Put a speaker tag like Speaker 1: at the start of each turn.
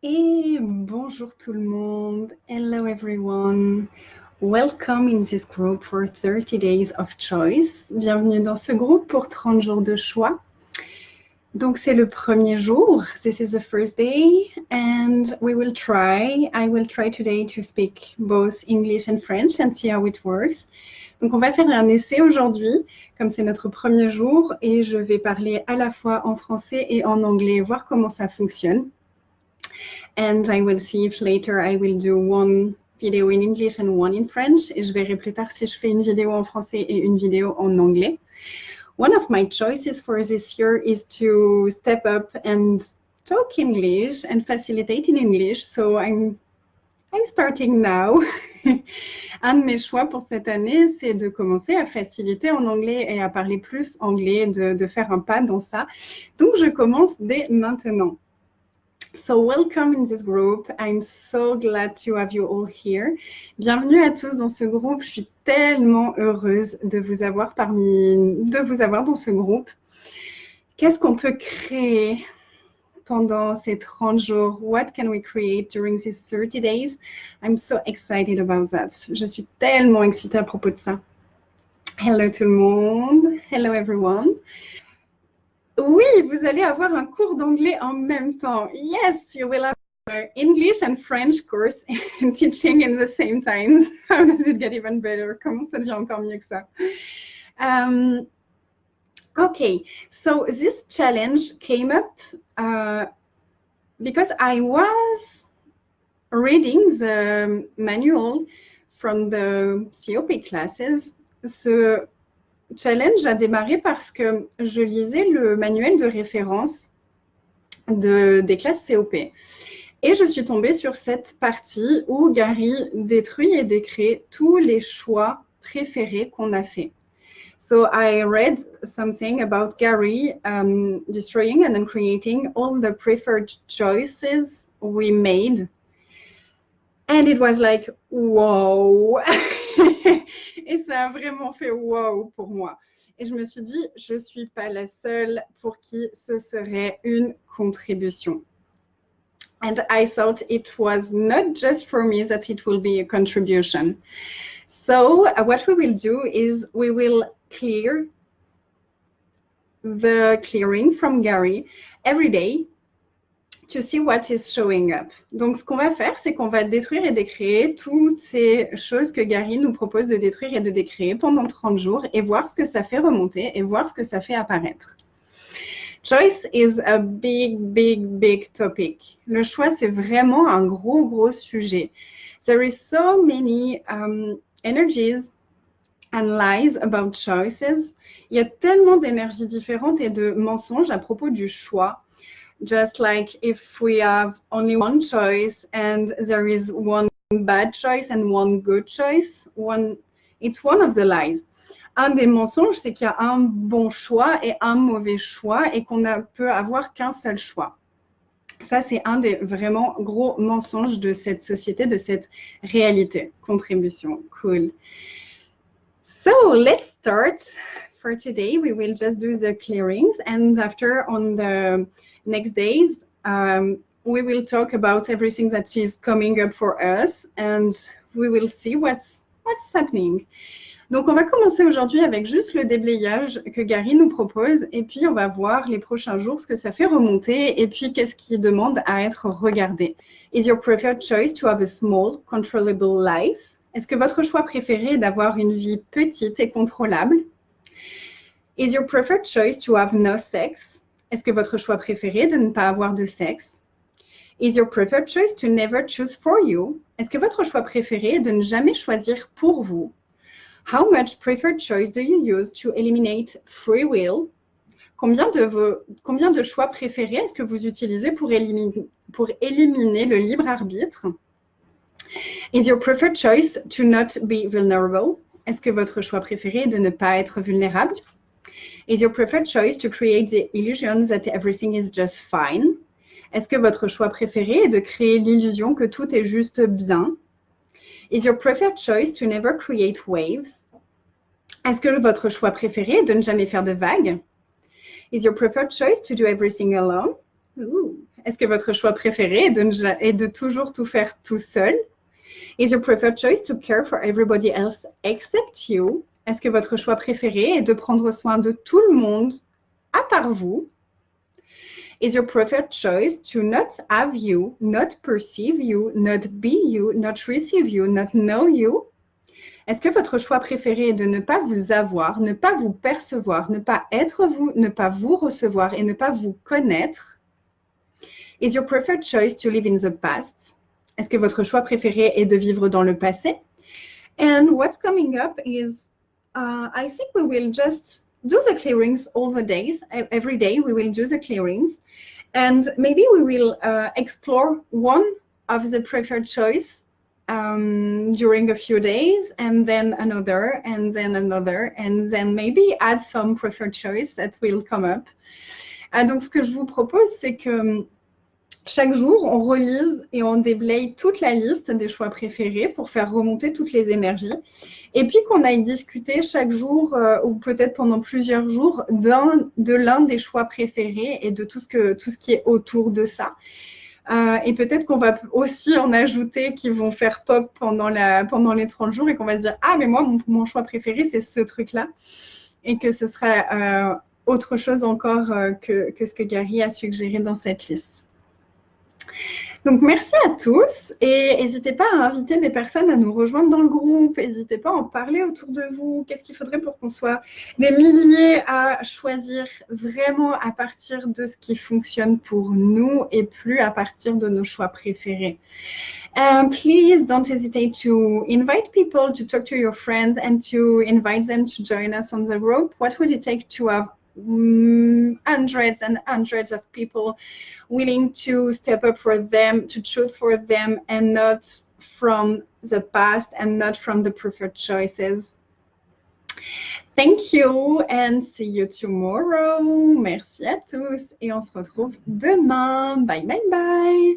Speaker 1: Et bonjour tout le monde. Hello everyone. Welcome in this group for 30 days of choice. Bienvenue dans ce groupe pour 30 jours de choix. Donc c'est le premier jour. This is the first day and I will try today to speak both English and French and see how it works. Donc on va faire un essai aujourd'hui, comme c'est notre premier jour, et je vais parler à la fois en français et en anglais, voir comment ça fonctionne. And I will see if later I will do one video in English and one in French. Et je verrai plus tard si je fais une vidéo en français et une vidéo en anglais. One of my choices for this year is to step up and talk English and facilitate in English. So I'm starting now. Un de mes choix pour cette année, c'est de commencer à faciliter en anglais et à parler plus anglais, de faire un pas dans ça. Donc, je commence dès maintenant. So welcome in this group. I'm so glad to have you all here. Bienvenue à tous dans ce groupe. Je suis tellement heureuse de vous avoir dans ce groupe. Qu'est-ce qu'on peut créer pendant ces 30 jours? What can we create during these 30 days? I'm so excited about that. Je suis tellement excitée à propos de ça. Hello tout le monde. Hello everyone. Oui, vous allez avoir un cours d'anglais en même temps. Yes, you will have an English and French course and teaching in the same time. How does it get even better? Comment ça devient encore mieux que ça? Okay, so this challenge came up because I was reading the manual from the COP classes. Ce challenge a démarré parce que je lisais le manuel de référence des classes COP. Et je suis tombée sur cette partie où Gary détruit et décrée tous les choix préférés qu'on a fait. So I read something about Gary destroying and then creating all the preferred choices we made. And it was like, wow! Et ça a vraiment fait wow pour moi. Et je me suis dit, je ne suis pas la seule pour qui ce serait une contribution. And I thought it was not just for me that it will be a contribution. So what we will do is we will clear the clearing from Gary every day to see what is showing up. Donc, ce qu'on va faire, c'est qu'on va détruire et décréer toutes ces choses que Gary nous propose de détruire et de décréer pendant 30 jours et voir ce que ça fait remonter et voir ce que ça fait apparaître. Choice is a big topic. Le choix, c'est vraiment un gros sujet. There is so many energies and lies about choices. Il y a tellement d'énergies différentes et de mensonges à propos du choix. Just like if we have only one choice and there is one bad choice and one good choice, it's one of the lies. Un des mensonges, c'est qu'il y a un bon choix et un mauvais choix et qu'on ne peut avoir qu'un seul choix. Ça, c'est un des vraiment gros mensonges de cette société, de cette réalité. Contribution, cool. So, let's start. For today, we will just do the clearings, and after, on the next days, we will talk about everything that is coming up for us, and we will see what's happening. Donc, on va commencer aujourd'hui avec juste le déblayage que Gary nous propose, et puis on va voir les prochains jours ce que ça fait remonter, et puis qu'est-ce qui demande à être regardé. Is your preferred choice to have a small, controllable life? Est-ce que votre choix préféré est d'avoir une vie petite et contrôlable? Is your preferred choice to have no sex? Est-ce que votre choix préféré est de ne pas avoir de sexe? Is your preferred choice to never choose for you? Est-ce que votre choix préféré est de ne jamais choisir pour vous? How much preferred choice do you use to eliminate free will? Combien de choix préférés est-ce que vous utilisez pour éliminer le libre arbitre? Is your preferred choice to not be vulnerable? Est-ce que votre choix préféré est de ne pas être vulnérable? Is your preferred choice to create the illusion that everything is just fine? Est-ce que votre choix préféré est de créer l'illusion que tout est juste bien? Is your preferred choice to never create waves? Est-ce que votre choix préféré est de ne jamais faire de vagues? Is your preferred choice to do everything alone? Ooh. Est-ce que votre choix préféré est de toujours tout faire tout seul? Is your preferred choice to care for everybody else except you? Est-ce que votre choix préféré est de prendre soin de tout le monde à part vous? Is your preferred choice to not have you, not perceive you, not be you, not receive you, not know you? Est-ce que votre choix préféré est de ne pas vous avoir, ne pas vous percevoir, ne pas être vous, ne pas vous recevoir et ne pas vous connaître? Is your preferred choice to live in the past? Est-ce que votre choix préféré est de vivre dans le passé? And what's coming up is, I think we will just do the clearings all the days. Every day we will do the clearings. And maybe we will explore one of the preferred choice during a few days, and then another, and then maybe add some preferred choice that will come up. Donc, ce que je vous propose, c'est que chaque jour, on relise et on déblaye toute la liste des choix préférés pour faire remonter toutes les énergies. Et puis qu'on aille discuter chaque jour, ou peut-être pendant plusieurs jours, de l'un des choix préférés et de tout ce qui est autour de ça. Et peut-être qu'on va aussi en ajouter qui vont faire pop pendant les 30 jours et qu'on va se dire « Ah, mais moi, mon choix préféré, c'est ce truc-là. » Et que ce sera autre chose encore que ce que Gary a suggéré dans cette liste. Donc, merci à tous et n'hésitez pas à inviter des personnes à nous rejoindre dans le groupe. N'hésitez pas à en parler autour de vous. Qu'est-ce qu'il faudrait pour qu'on soit des milliers à choisir vraiment à partir de ce qui fonctionne pour nous et plus à partir de nos choix préférés. Please don't hesitate to invite people, to talk to your friends and to invite them to join us on the rope. What would it take to have hundreds and hundreds of people willing to step up for them, to choose for them, and not from the past and not from the preferred choices. Thank you and see you tomorrow. Merci à tous et on se retrouve demain. Bye, bye, bye.